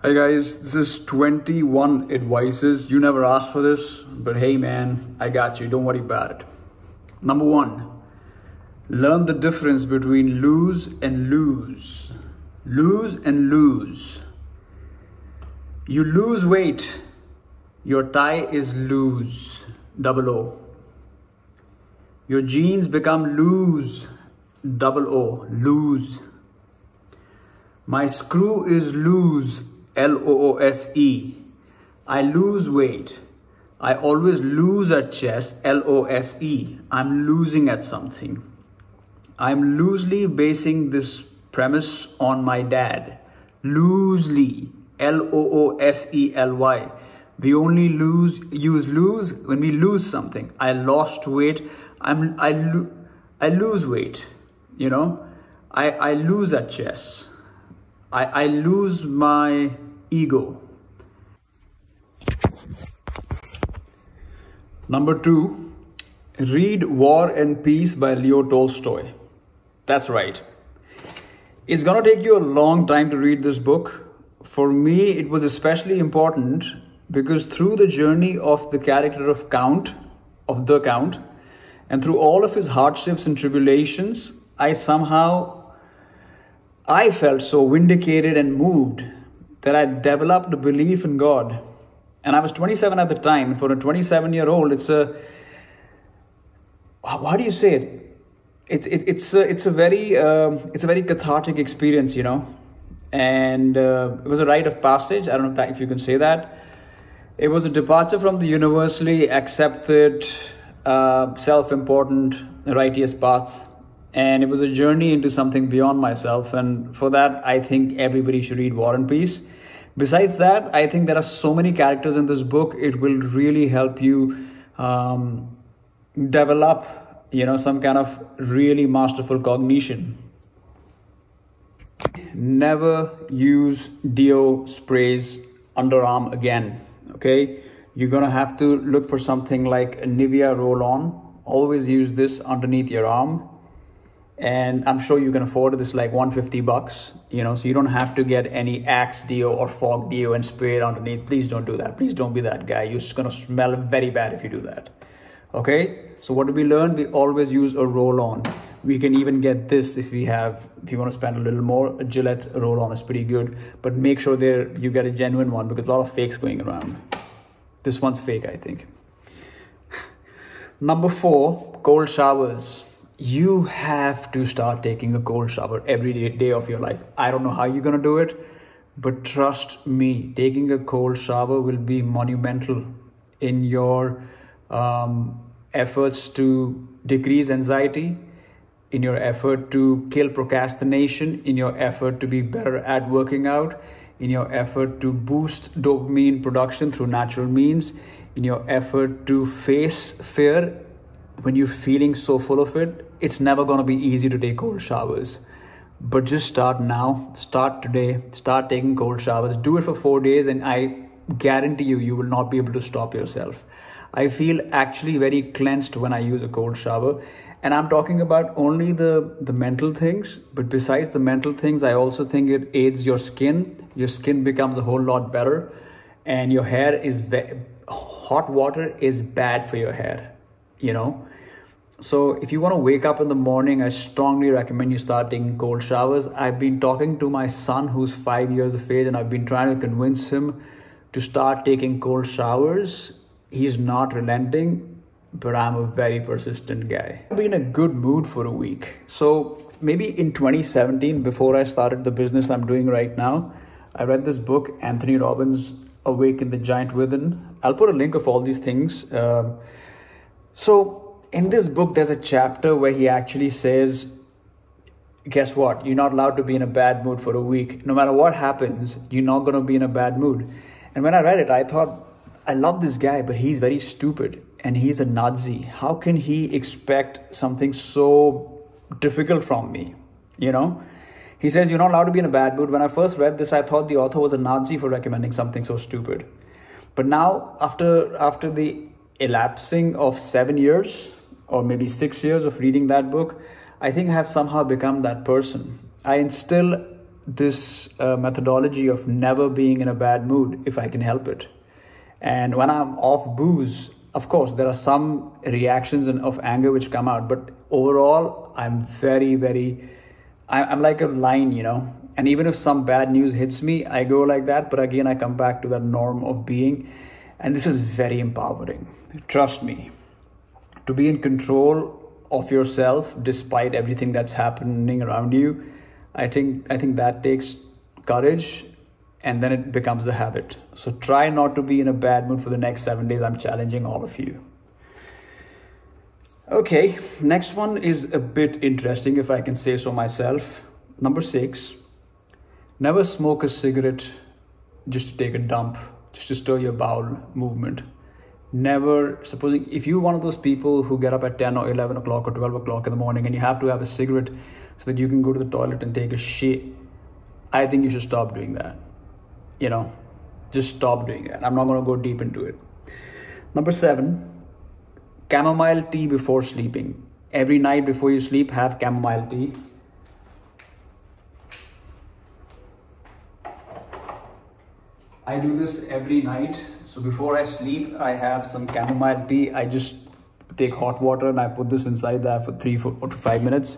Hey guys, this is 21 advices. You never asked for this, but hey man, I got you. Don't worry about it. Number one, learn the difference between lose and lose. Lose and lose. You lose weight, your tie is loose, double O. Your jeans become loose, double O, lose. My screw is loose, L-O-O-S-E. I lose weight. I always lose at chess, L-O-S-E. I'm losing at something. I'm loosely basing this premise on my dad. Loosely, L-O-O-S-E-L-Y. We only use lose when we lose something. I lost weight. I lose weight, you know. I lose at chess. I lose my ego. Number two, read War and Peace by Leo Tolstoy. That's right. It's gonna take you a long time to read this book. For me, it was especially important because through the journey of the character of the Count, and through all of his hardships and tribulations, I felt so vindicated and moved that I developed a belief in God. And I was 27 at the time. And for a 27-year-old, how do you say it? It's a very cathartic experience, you know. And it was a rite of passage. I don't know if you can say that. It was a departure from the universally accepted, self-important, righteous path. And it was a journey into something beyond myself. And for that, I think everybody should read War and Peace. Besides that, I think there are so many characters in this book. It will really help you develop, you know, some kind of really masterful cognition. Never use deo sprays underarm again, okay? You're gonna have to look for something like a Nivea roll-on. Always use this underneath your arm. And I'm sure you can afford it. It's like $150, you know, so you don't have to get any Axe deo or Fog deo and spray it underneath. Please don't do that. Please don't be that guy. You're just going to smell very bad if you do that. Okay. So what did we learn? We always use a roll-on. We can even get this if you want to spend a little more. A Gillette roll-on is pretty good, but make sure you get a genuine one because a lot of fakes going around. This one's fake, I think. Number 4, cold showers. You have to start taking a cold shower every day of your life. I don't know how you're going to do it, but trust me, taking a cold shower will be monumental in your efforts to decrease anxiety, in your effort to kill procrastination, in your effort to be better at working out, in your effort to boost dopamine production through natural means, in your effort to face fear. When you're feeling so full of it, it's never going to be easy to take cold showers. But just start now. Start today. Start taking cold showers. Do it for 4 days and I guarantee you will not be able to stop yourself. I feel actually very cleansed when I use a cold shower. And I'm talking about only the mental things. But besides the mental things, I also think it aids your skin. Your skin becomes a whole lot better. And your hair hot water is bad for your hair. You know, so if you want to wake up in the morning, I strongly recommend you start taking cold showers. I've been talking to my son who's 5 years of age and I've been trying to convince him to start taking cold showers. He's not relenting, but I'm a very persistent guy. I've been in a good mood for a week. So maybe in 2017, before I started the business I'm doing right now, I read this book, Anthony Robbins' Awaken the Giant Within. I'll put a link of all these things. So in this book, there's a chapter where he actually says, guess what? You're not allowed to be in a bad mood for a week. No matter what happens, you're not going to be in a bad mood. And when I read it, I thought, I love this guy, but he's very stupid and he's a Nazi. How can he expect something so difficult from me? You know, he says, you're not allowed to be in a bad mood. When I first read this, I thought the author was a Nazi for recommending something so stupid. But now after the elapsing of 7 years or maybe 6 years of reading that book, I think I have somehow become that person. I instill this methodology of never being in a bad mood if I can help it. And when I'm off booze, of course, there are some reactions of anger which come out, but overall, I'm I'm like a line, you know, and even if some bad news hits me, I go like that, but again, I come back to that norm of being, and this is very empowering. Trust me, to be in control of yourself despite everything that's happening around you, I think that takes courage, and then it becomes a habit. So try not to be in a bad mood for the next 7 days. I'm challenging all of you. Okay, next one is a bit interesting, if I can say so myself. Number 6, never smoke a cigarette just to take a dump, just to stir your bowel movement. Never, supposing if you're one of those people who get up at 10 or 11 o'clock or 12 o'clock in the morning and you have to have a cigarette so that you can go to the toilet and take a shit, I think you should stop doing that. You know, just stop doing that. I'm not going to go deep into it. Number 7, chamomile tea before sleeping. Every night before you sleep, have chamomile tea. I do this every night. So before I sleep, I have some chamomile tea. I just take hot water and I put this inside that for 3 to 5 minutes.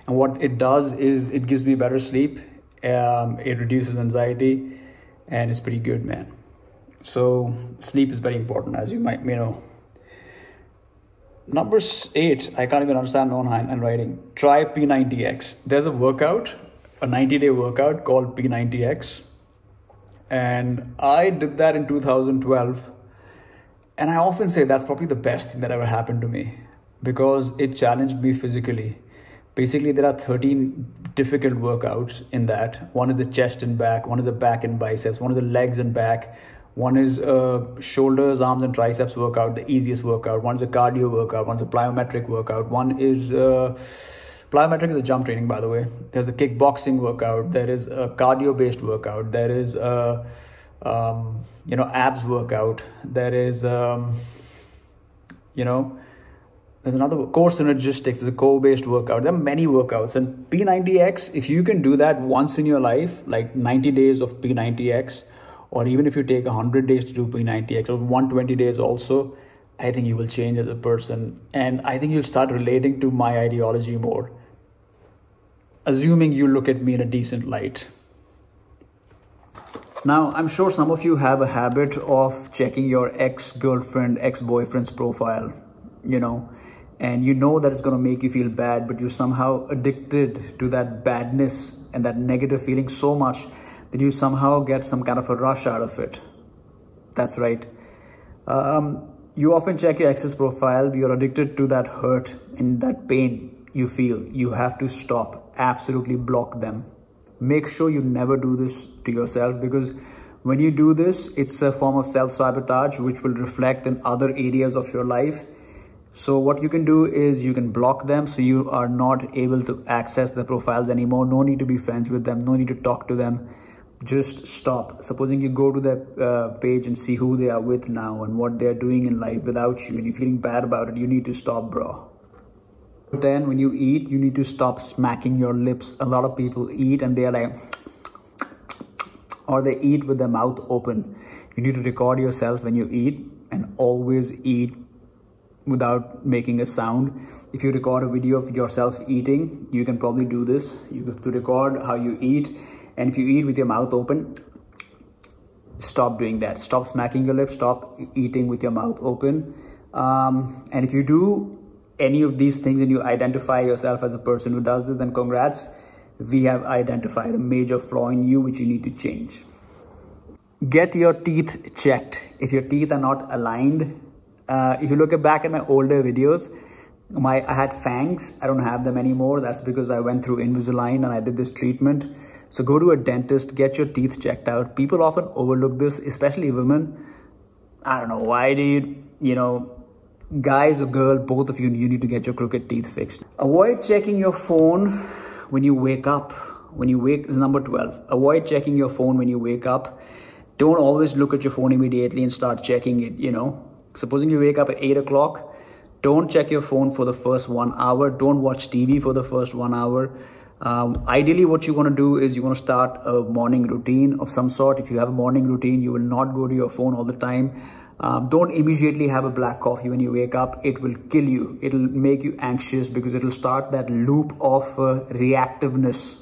And what it does is it gives me better sleep. It reduces anxiety. And it's pretty good, man. So sleep is very important, as you might know. Number 8, I can't even understand my own handwriting. Try P90X. There's a workout, a 90-day workout called P90X. And I did that in 2012. And I often say that's probably the best thing that ever happened to me, because it challenged me physically. Basically, there are 13 difficult workouts in that. One is the chest and back, one is the back and biceps, one is the legs and back, one is shoulders, arms and triceps workout, the easiest workout, one is a cardio workout, one is a plyometric workout, one is plyometric is a jump training, by the way. There's a kickboxing workout, there is a cardio based workout, there is a abs workout, there is there's another core synergistics, is a core-based workout. There are many workouts, and P90X, if you can do that once in your life, like 90 days of P90X, or even if you take 100 days to do P90X, or 120 days also, I think you will change as a person. And I think you'll start relating to my ideology more, assuming you look at me in a decent light. Now, I'm sure some of you have a habit of checking your ex-girlfriend, ex-boyfriend's profile, you know, and you know that it's going to make you feel bad, but you're somehow addicted to that badness and that negative feeling so much that you somehow get some kind of a rush out of it. That's right. You often check your ex's profile, but you're addicted to that hurt and that pain you feel. You have to stop, absolutely block them. Make sure you never do this to yourself, because when you do this, it's a form of self-sabotage which will reflect in other areas of your life. So what you can do is you can block them so you are not able to access the profiles anymore. No need to be friends with them. No need to talk to them. Just stop. Supposing you go to their page and see who they are with now and what they're doing in life without you, and you're feeling bad about it, you need to stop, bro. Then when you eat, you need to stop smacking your lips. A lot of people eat and they're like, or they eat with their mouth open. You need to record yourself when you eat and always eat without making a sound. If you record a video of yourself eating, you can probably do this. You have to record how you eat, and if you eat with your mouth open, stop doing that. Stop smacking your lips, stop eating with your mouth open. And if you do any of these things and you identify yourself as a person who does this, then congrats, we have identified a major flaw in you which you need to change. Get your teeth checked. If your teeth are not aligned, if you look back at my older videos, I had fangs. I don't have them anymore. That's because I went through Invisalign and I did this treatment. So go to a dentist, get your teeth checked out. People often overlook this, especially women. I don't know, why do you, guys or girl, both of you need to get your crooked teeth fixed. Avoid checking your phone when you wake up. This is number 12. Avoid checking your phone when you wake up. Don't always look at your phone immediately and start checking it, Supposing you wake up at 8 o'clock, don't check your phone for the first 1 hour. Don't watch TV for the first 1 hour. Ideally, what you want to do is you want to start a morning routine of some sort. If you have a morning routine, you will not go to your phone all the time. Don't immediately have a black coffee when you wake up. It will kill you. It'll make you anxious because it'll start that loop of reactiveness.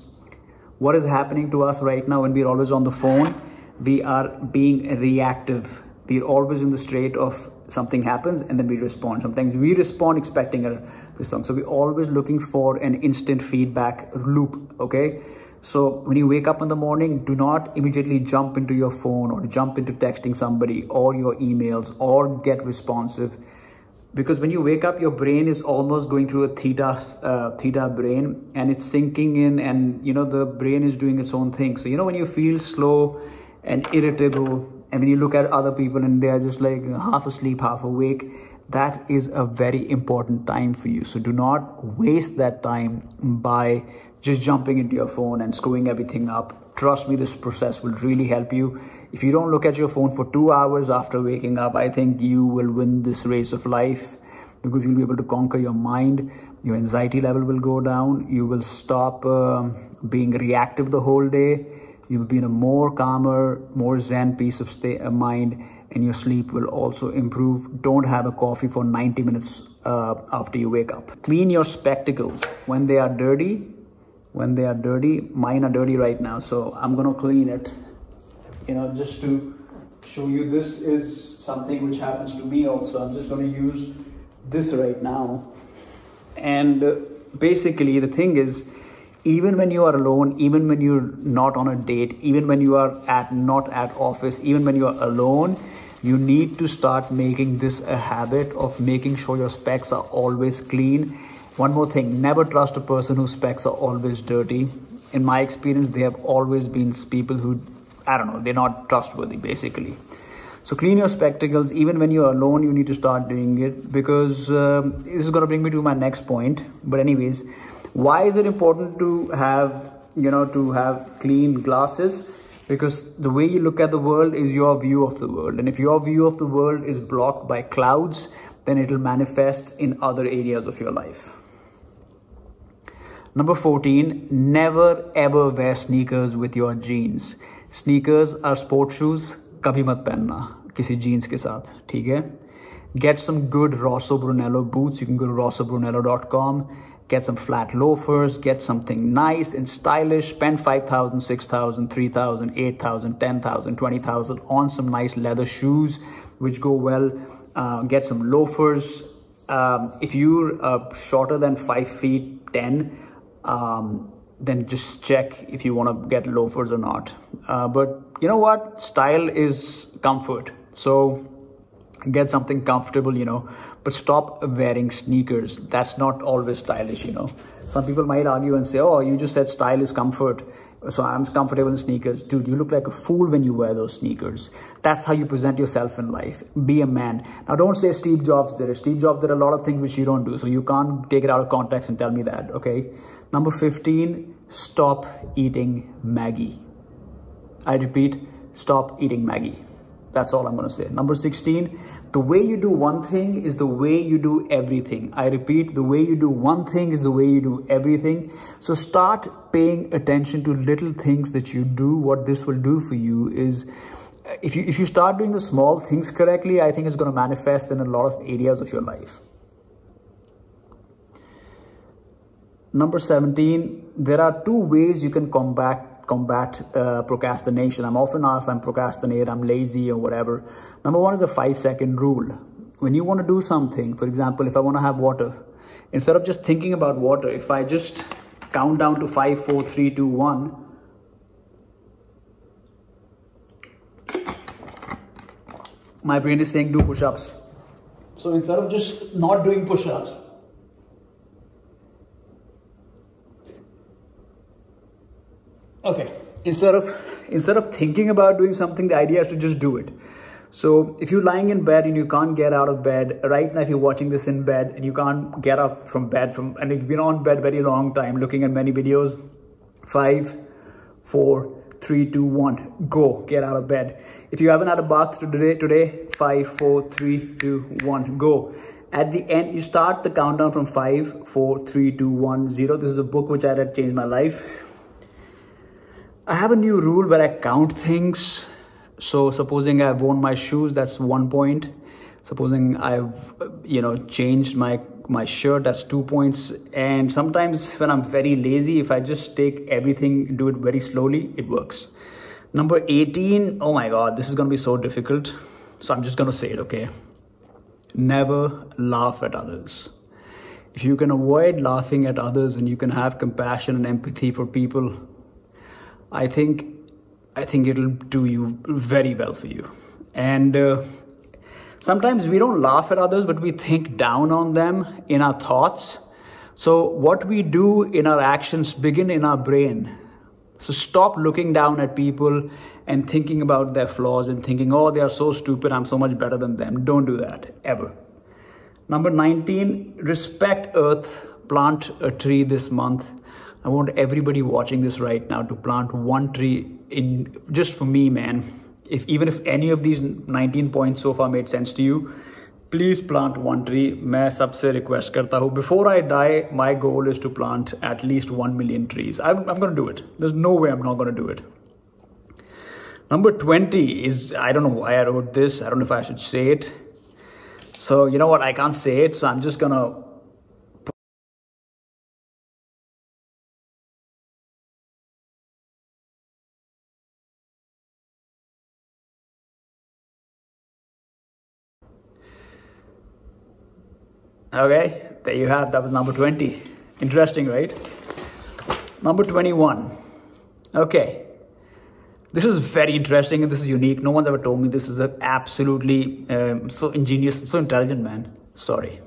What is happening to us right now when we're always on the phone? We are being reactive. We're always in the state of something happens and then we respond. Sometimes we respond expecting a response. So we're always looking for an instant feedback loop, okay? So when you wake up in the morning, do not immediately jump into your phone or jump into texting somebody or your emails or get responsive. Because when you wake up, your brain is almost going through a theta brain, and it's sinking in, and you know, the brain is doing its own thing. So, you know, when you feel slow and irritable, and when you look at other people and they are just like half asleep, half awake, that is a very important time for you. So do not waste that time by just jumping into your phone and screwing everything up. Trust me, this process will really help you. If you don't look at your phone for 2 hours after waking up, I think you will win this race of life, because you'll be able to conquer your mind. Your anxiety level will go down. You will stop being reactive the whole day. You will be in a more calmer, more zen peace of mind, and your sleep will also improve. Don't have a coffee for 90 minutes after you wake up. Clean your spectacles when they are dirty. Mine are dirty right now, so I'm gonna clean it. You know, just to show you, this is something which happens to me also. I'm just gonna use this right now. And basically the thing is, even when you are alone, even when you're not on a date, even when you are not at office, even when you are alone, you need to start making this a habit of making sure your specs are always clean. One more thing, never trust a person whose specs are always dirty. In my experience, they have always been people who, I don't know, they're not trustworthy basically. So clean your spectacles. Even when you're alone, you need to start doing it, because this is going to bring me to my next point. But anyways, why is it important to have, clean glasses? Because the way you look at the world is your view of the world. And if your view of the world is blocked by clouds, then it will manifest in other areas of your life. Number 14, never ever wear sneakers with your jeans. Sneakers are sport shoes. कभी मत पहनना किसी jeans के साथ, ठीक है? Get some good Rosso Brunello boots. You can go to rossobrunello.com. Get some flat loafers. Get something nice and stylish. Spend 5,000, 6,000, 3,000, 8,000, 10,000, 20,000 on some nice leather shoes which go well. Get some loafers. If you're shorter than 5 feet 10, then just check if you want to get loafers or not. But you know what? Style is comfort. So get something comfortable, but stop wearing sneakers. That's not always stylish, Some people might argue and say, oh, you just said style is comfort, so I'm comfortable in sneakers. Dude, you look like a fool when you wear those sneakers. That's how you present yourself in life. Be a man. Now, don't say Steve Jobs did it. Steve Jobs did a lot of things which you don't do, so you can't take it out of context and tell me that, okay? Number 15, stop eating Maggie. I repeat, stop eating Maggie. That's all I'm going to say. Number 16, the way you do one thing is the way you do everything. I repeat, the way you do one thing is the way you do everything. So start paying attention to little things that you do. What this will do for you is, if you start doing the small things correctly, I think it's going to manifest in a lot of areas of your life. Number 17, there are 2 ways you can combat procrastination. I'm often asked, I'm procrastinate, I'm lazy or whatever. Number 1 is the 5-second rule. When you want to do something, for example, if I want to have water, instead of just thinking about water, if I just count down to 5, 4, 3, 2, 1, my brain is saying do push-ups. So instead of just not doing push-ups, okay, instead of thinking about doing something, the idea is to just do it. So if you're lying in bed and you can't get out of bed, right now if you're watching this in bed and you can't get up from bed, and you've been on bed very long time looking at many videos, 5, 4, 3, 2, 1, go, get out of bed. If you haven't had a bath today, 5, 4, 3, 2, 1, go. At the end, you start the countdown from 5, 4, 3, 2, 1, 0. This is a book which I read, changed my life. I have a new rule where I count things. So supposing I've worn my shoes, that's 1 point. Supposing I've, changed my shirt, that's 2 points. And sometimes when I'm very lazy, if I just take everything, do it very slowly, it works. Number 18, oh my God, this is gonna be so difficult. So I'm just gonna say it, okay? Never laugh at others. If you can avoid laughing at others and you can have compassion and empathy for people, I think it'll do you very well for you. And sometimes we don't laugh at others, but we think down on them in our thoughts. So what we do in our actions begin in our brain. So stop looking down at people and thinking about their flaws and thinking, oh, they are so stupid, I'm so much better than them. Don't do that, ever. Number 19, respect Earth. Plant a tree this month. I want everybody watching this right now to plant 1 tree just for me, man. Even if any of these 19 points so far made sense to you, please plant 1 tree. मैं सबसे request करता हूँ. Before I die, my goal is to plant at least 1 million trees. I'm going to do it. There's no way I'm not going to do it. Number 20 is, I don't know why I wrote this. I don't know if I should say it. So you know what? I can't say it. So I'm just going to. Okay, there you have, that was number 20. Interesting, right? Number 21. Okay, this is very interesting and this is unique. No one's ever told me this. Is absolutely so ingenious, so intelligent, man. Sorry.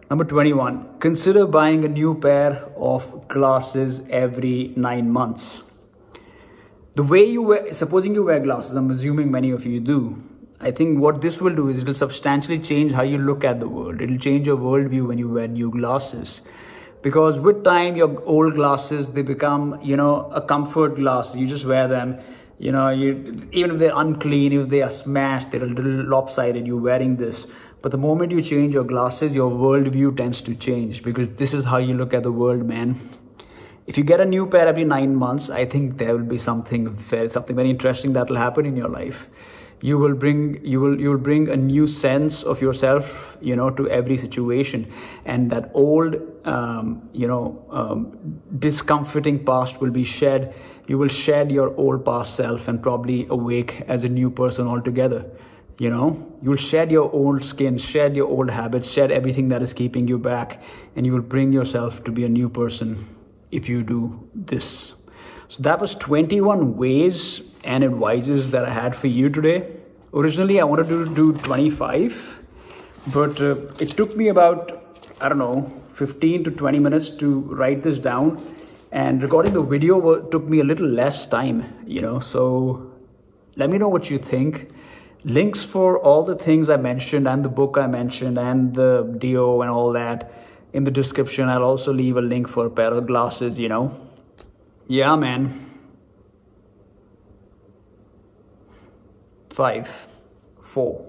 Number 21. Consider buying a new pair of glasses every 9 months. The way you wear, supposing you wear glasses, I'm assuming many of you do. I think what this will do is it'll substantially change how you look at the world. It'll change your worldview when you wear new glasses. Because with time, your old glasses, they become, a comfort glass. You just wear them, even if they're unclean, if they are smashed, they're a little lopsided, you're wearing this. But the moment you change your glasses, your worldview tends to change because this is how you look at the world, man. If you get a new pair every 9 months, I think there will be something very interesting that will happen in your life. You will bring a new sense of yourself, to every situation, and that old, discomforting past will be shed. You will shed your old past self and probably awake as a new person altogether. You'll shed your old skin, shed your old habits, shed everything that is keeping you back, and you will bring yourself to be a new person if you do this. So that was 21 ways and advices that I had for you today. Originally, I wanted to do 25, but it took me about, 15 to 20 minutes to write this down. And recording the video took me a little less time, So let me know what you think. Links for all the things I mentioned and the book I mentioned and the DO and all that in the description. I'll also leave a link for a pair of glasses, Yeah, man. 5, 4,